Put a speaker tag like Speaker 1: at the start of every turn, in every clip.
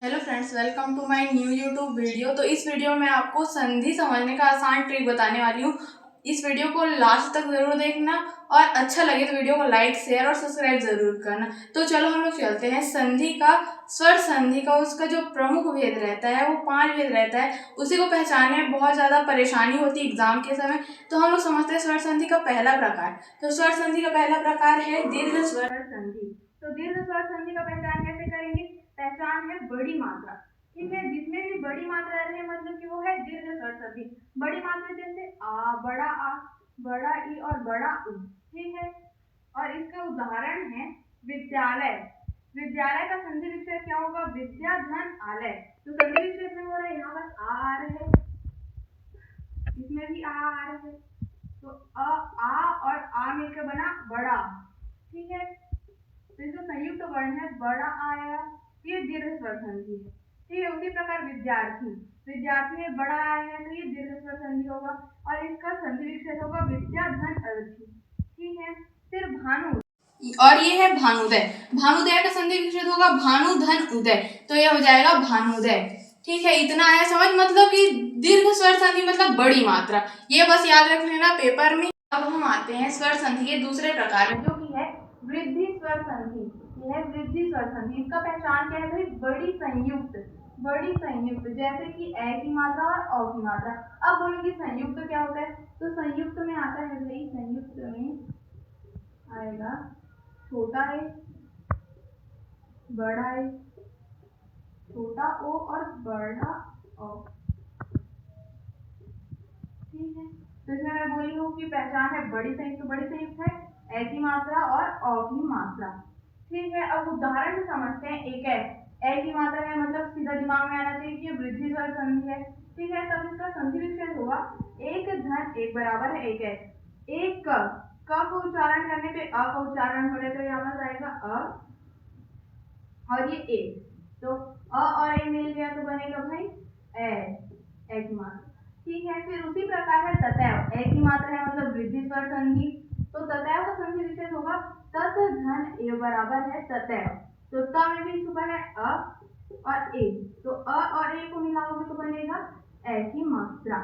Speaker 1: Hello friends, welcome to my new YouTube video. तो इस video में आपको संधि समझने का आसान ट्रिक बताने वाली हूँ। इस वीडियो को लास्ट तक ज़रूर देखना और अच्छा लगे तो वीडियो को लाइक, शेयर और सब्सक्राइब ज़रूर करना। तो चलो हम लोग चलते हैं। संधि का, स्वर संधि का उसका जो प्रमुख भेद रहता है वो 5 भेद रहता है। उसी को पहचानने में बहुत ज़्यादा परेशानी होती है एग्जाम के समय। तो हम लोग समझते हैं स्वर संधि का पहला प्रकार। तो स्वर संधि का पहला प्रकार है दीर्घ स्वर संधि। तो दीर्घ स्वर संधि का पहचान कैसे करेंगे? पहचान है बड़ी मात्रा। ठीक है, जिसमें भी बड़ी मात्रा रहे मतलब कि वो है दीर्घ स्वर संधि। बड़ी मात्रा जैसे आ, बड़ा ई और बड़ा उ। ठीक है, और इसका उदाहरण है विद्यालय। विद्यालय का संधि विच्छेद क्या होगा? विद्या धन आलय। तो संधि विच्छेद में हो रहा है, यहाँ बस आ रहे हैं, इसमें भी आ रहे हैं। तो आ और आ मिलकर बना बड़ा। ठीक है, तो इसका संयुक्त वर्ण है बड़ा आया। ये दीर्घ स्वर संधि है। ठीक है, उसी प्रकार विद्यार्थी, विद्यार्थी में बड़ा आया है तो ये दीर्घ स्वर संधि होगा और इसका संधि विच्छेद होगा विद्या धन अर्थी। ठीक है, फिर भानु, और ये है भानुदय। भानुदय का संधि विच्छेद होगा भानु धन उदय, तो ये हो जाएगा भानुदय। ठीक है, इतना आया समझ, मतलब कि दीर्घ स्वर संधि मतलब बड़ी मात्रा। ये बस याद रख लेना पेपर में। अब हम आते हैं स्वर संधि के दूसरे प्रकार में, जो कि है वृद्धि स्वर संधि। यह है वृद्धि स्वर संधि। इसका पहचान क्या है भाई? बड़ी संयुक्त, बड़ी संयुक्त, जैसे कि ए की मात्रा और औ की मात्रा। अब बोलेंगे संयुक्त क्या होता है? तो संयुक्त में आता है भाई, संयुक्त में आएगा छोटा ए, बड़ा ए, छोटा ओ और बड़ा ओ। ठीक है, तो इसमें मैं बोली हूँ कि पहचान है बड़ी संयुक्त। बड़ी संयुक्त है ए की मात्रा और औ की मात्रा। ठीक है, अब उदाहरण से समझते हैं। एक है ए की मात्रा है, मतलब सीधा दिमाग में आना चाहिए कि वृद्धि स्वर संधि है। ठीक है, तब इसका संधि विच्छेद होगा एक धन एक बराबर है एक है। एक क को उच्चारण करने पे अ का उच्चारण हो रहा है तो यहाँ पर आएगा अ और ये ए, तो अ और ए मिल गया तो बनेगा भाई ए की मात्रा। ठीक है, फिर उसी प्रकार है ततैव। ए की मात्रा है मतलब वृद्धि स्वर संधि, तो ततैव का संधि विच्छेद होगा तत धन ए बराबर है ततैव। तो त में भी छुपा है अ और ए, तो अ और ए को मिलाओगे तो बनेगा ए की मात्रा।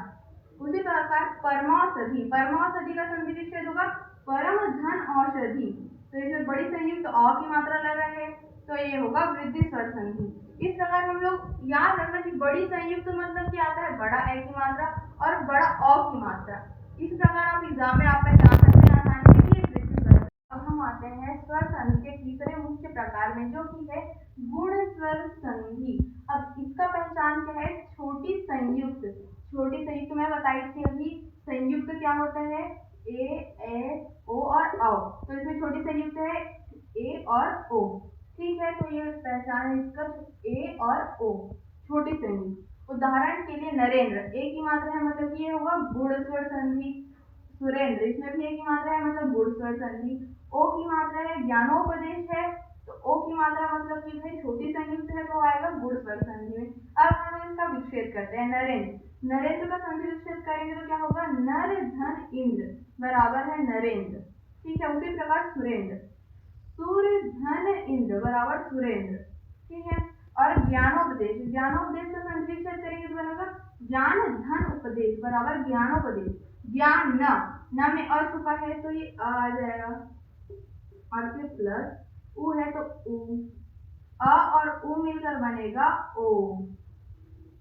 Speaker 1: उसी प्रकार परमौषधि। परमौषधि का संधि विच्छेद होगा परम धन औषधि, तो इसमें बड़ी संयुक्त अ की मात्रा लगा है तो ये होगा वृद्धि स्वर संधि। इस प्रकार हम लोग याद रखना कि बड़ी संयुक्त मतलब क्या आता है? बड़ा ए की मात्रा और बड़ा अ की मात्रा। इस प्रकार आप एग्जाम में आप पहचान सकते हैं आसानी से कि वृद्धि स्वर। अब हम आते हैं स्वर संधि के तीसरे मुख्य प्रकार में, जो कि है गुण स्वर संधि। अब इसका पहचान क्या है? छोटी संयुक्त। छोटी संयुक्त मैं बताई थी अभी, संयुक्त क्या होता है? ए ओ और औ, तो इसमें छोटी संयुक्त है ए और ओ। ठीक है, तो ये पहचान है इसका ए और ओ, छोटी संयुक्त। उदाहरण के लिए नरेंद्र, ए की मात्रा है मतलब ये होगा गुण स्वर संधि। सुरेंद्र, इसमें भी ए की मात्रा है मतलब गुण स्वर संधि। ओ की मात्रा है ज्ञानोपदेश है, तो ओ की मात्रा मतलब कि भाई छोटी संयुक्त है तो आएगा गुण स्वर संधि में। अब हम इसका विच्छेद करते हैं। नरेंद्र, नरेंद्र का संधि विच्छेद करेंगे तो क्या होगा? नर धन इंद्र बराबर है नरेंद्र। ठीक है, उसी प्रकार सुरेंद्र, सूर्य धन इंद्र बराबर सुरेंद्र। ठीक है, और ज्ञानोपदेश, ज्ञानोपदेश का संधि विच्छेद करेंगे तो बनेगा ज्ञान धन उपदेश बराबर ज्ञानोपदेश। ज्ञान न में अ छुपा है तो ये अ आ जाएगा और फिर प्लस उ है तो उ, अ और उ मिलकर बनेगा ओ।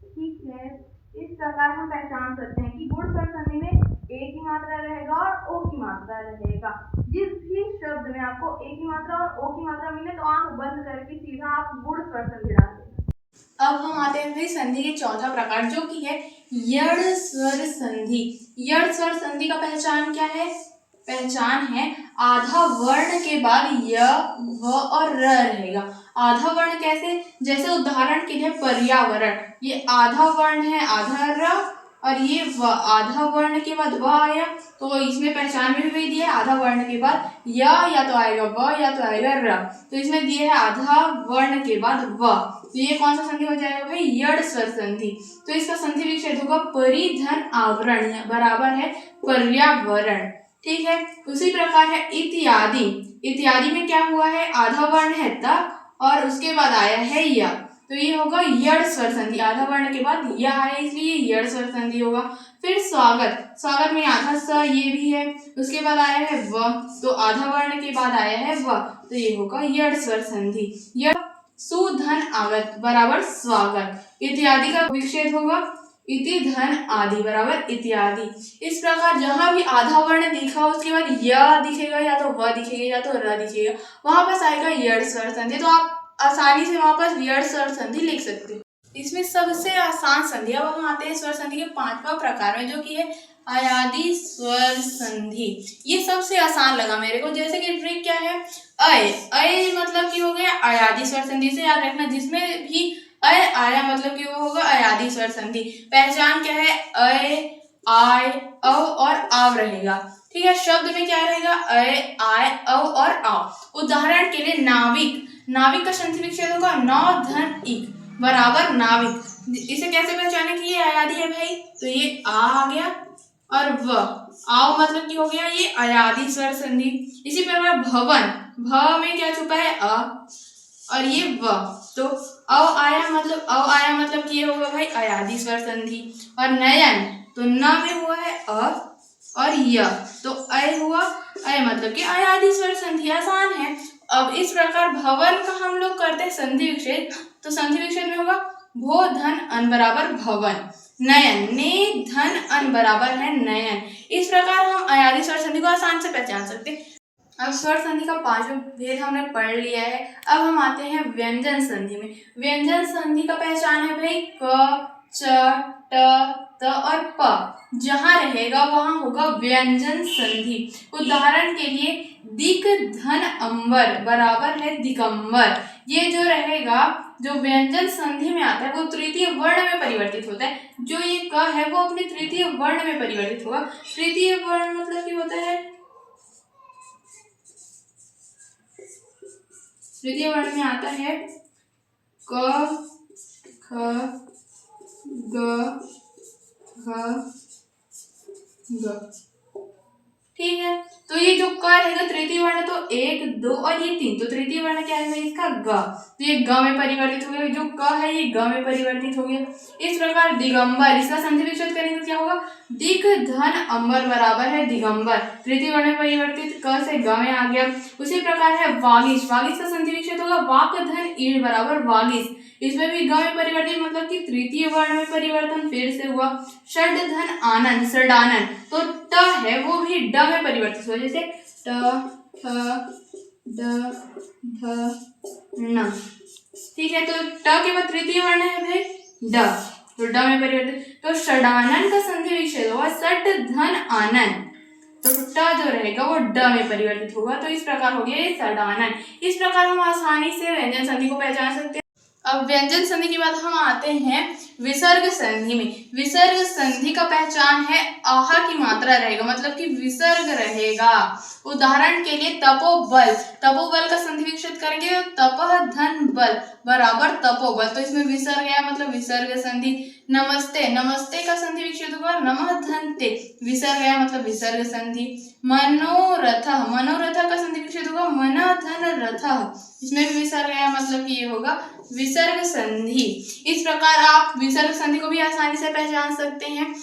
Speaker 1: ठीक है, इस प्रकार हम पहचान सकते हैं कि गुण स्वर संधि में ए की मात्रा रहेगा और ओ की मात्रा रहेगा। जिस भी शब्द में आपको ए की मात्रा और ओ की मात्रा मिले तो आंख बंद करके सीधा आप गुण स्वर संधि डाल देंगे। अब हम आते हैं भाई संधि के चौथा प्रकार, जो कि है यड़ स्वर संधि। यड़ स्वर संधि का पहचान क्या है? पहचान है आधा वर्ण के बाद य व और र रहेगा। आधा वर्ण कैसे? जैसे उदाहरण के लिए पर्यावरण, ये आधा वर्ण है आधा र और ये व, आधा वर्ण के बाद व आया, तो इसमें पहचान में भी दिया है आधा वर्ण के बाद या तो आएगा व या तो आएगा र, तो इसमें दिए है आधा वर्ण के बाद व, तो ये कौन सा संधि हो जाएगा भाई? यड़ स्वर संधि। तो इसका संधि विच्छेद होगा परिधन आवरण बराबर है पर्यावरण। ठीक है, उसी प्रकार है इत्यादि। इत्यादि में क्या हुआ है? आधा वर्ण है त और उसके बाद आया है या, तो ये होगा यड़ स्वर संधि, आधा वर्ण के बाद य आया इसलिए यड़ स्वर संधि होगा। फिर स्वागत, स्वागत में आधा स ये भी है, उसके बाद आया है व, तो आधा वर्ण के बाद आया है व, तो ये होगा यड़ स्वर संधि। यड़ सुधन आगत बराबर स्वागत, इत्यादि का विच्छेद होगा इति धन आदि बराबर इत्यादि। इस प्रकार जहां भी आधा वर्ण दिखा उसके बाद य दिखेगा या तो व दिखेगा या तो र दिखेगा, वहां पर आएगा यड़ स्वर संधि। तो आप आसानी से वहां पर यड़ स्वर संधि लिख सकते हो। इसमें सबसे आसान संधि, अब हम आते हैं स्वर संधि के 5वां प्रकार में, जो कि है अयादि स्वर संधि। ये सबसे आसान लगा मेरे को। जैसे कि ट्रिक क्या है, अय, अय मतलब कि हो गया अयादि स्वर संधि से याद रखना, जिसमें भी अय आया मतलब कि वो होगा अयादि स्वर संधि। पहचान क्या है, अय, आय, औ और आव रहेगा। ठीक है, शब्द में क्या रहेगा, अय, आय, औ और आव। उदाहरण के लिए नाविक, नाविक का संधि विच्छेद होगा नौ धन इक बराबर नाविक। इसे कैसे पहचाने कि ये अयादि है भाई, तो ये आ गया और व, आव मतलब कि हो गया ये अयादि स्वर संधि। इसी प्रकार भवन, भ में क्या छुपा है अ और ये व, तो अ आया मतलब कि ये होगा भाई अयादि स्वर संधि। और नयन, तो न में हुआ है अ और य, तो अय हुआ, अय मतलब कि अयादि स्वर संधि। आसान है। अब इस प्रकार भवन का हम लोग करते हैं संधि विच्छेद, तो संधि विच्छेद में होगा भो धन अन बराबर भवन, नयन, ने धन अन बराबर है नयन। इस प्रकार हम अयादि स्वर संधि को आसान से पहचान सकते हैं। अब स्वर संधि का 5वां भेद हमने पढ़ लिया है। अब हम आते हैं व्यंजन संधि में। व्यंजन संधि का पहचान है भाई क, च, ट, त और प, जहां रहेगा वहां होगा व्यंजन संधि। उदाहरण के लिए दिक धन अंबर बराबर है दिगंबर। ये जो रहेगा, जो व्यंजन संधि में आता है वो तृतीय वर्ण में परिवर्तित होता है। जो ये क है वो अपने तृतीय वर्ण में परिवर्तित होगा। तृतीय वर्ण मतलब कि होता है, तृतीय वर्ण में आता है क, ख, ग, घ, ग। ठीक है, तो ये जो क रहेगा तृतीय वर्ण, तो 1, 2 और ये 3, तो तृतीय वर्ण क्या है इसका ग, तो ये ग में परिवर्तित हो गया। जो क है ये ग में परिवर्तित हो गया। इस प्रकार दिगंबर, इसका संधि विच्छेद करेंगे तो क्या होगा, दिक धन अंबर बराबर है दिगंबर, तृतीय वर्ण में परिवर्तित, क से ग में आ गया। उसी प्रकार है वागीश, वागीश का संधि विच्छेद होगा वाक धन ईड़ बराबर वागीश, इसमें भी ग में परिवर्तित मतलब कि तृतीय वर्ण में परिवर्तन फिर से हुआ। षड धन आनंद, षडानंद, तो ट है वो भी ड में परिवर्तित हुआ, जैसे ट, ठ, ड, ध, न। ठीक है, तो ट के बाद तृतीय वर्ण है भाई ड, तो ड में परिवर्तित, तो षडानंद का संधि विच्छेद होगा षट धन आनंद, तो ट जो रहेगा वो ड में परिवर्तित होगा। तो इस प्रकार हो गया ये षडानंद। इस प्रकार हम आसानी से व्यंजन संधि को पहचान सकते हैं। अब व्यंजन संधि के बाद हम आते हैं विसर्ग संधि में। विसर्ग संधि का पहचान है आह की मात्रा रहेगा, मतलब कि विसर्ग रहेगा। उदाहरण के लिए तपोबल, तपोबल का संधि विच्छेद करेंगे तो तपह धन बल बराबर तपोबल, तो इसमें विसर्ग है मतलब विसर्ग संधि। नमस्ते, नमस्ते का संधि विच्छेद होगा नमः धन ते, विसर्ग है मतलब विसर्ग संधि। मनोरथ, मनोरथ का संधि विच्छेद होगा मन धन रथ, इसमें भी विसर्ग है मतलब कि ये होगा विसर्ग संधि। इस प्रकार आप विसर्ग संधि को भी आसानी से पहचान सकते हैं।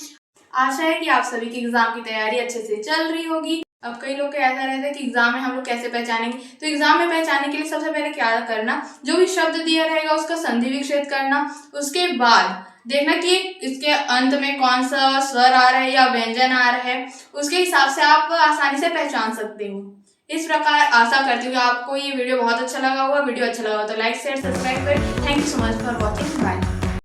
Speaker 1: आशा है कि आप सभी की एग्जाम की तैयारी अच्छे से चल रही होगी। अब कई लोग का ऐसा रहता है कि एग्जाम में हम लोग कैसे पहचानेंगे, तो एग्जाम में पहचानने के लिए सबसे पहले क्या करना, जो भी शब्द दिया रहेगा उसका संधि विच्छेद करना। उसके बाद देखना कि इसके अंत में कौन सा स्वर आ रहा है या व्यंजन आ रहा है, उसके हिसाब से आप आसानी से पहचान सकते हो। इस प्रकार आशा करती हूँ कि आपको ये वीडियो बहुत अच्छा लगा होगा। वीडियो अच्छा लगा हो तो लाइक शेयर सब्सक्राइब करें। Thank you so much for watching. Bye.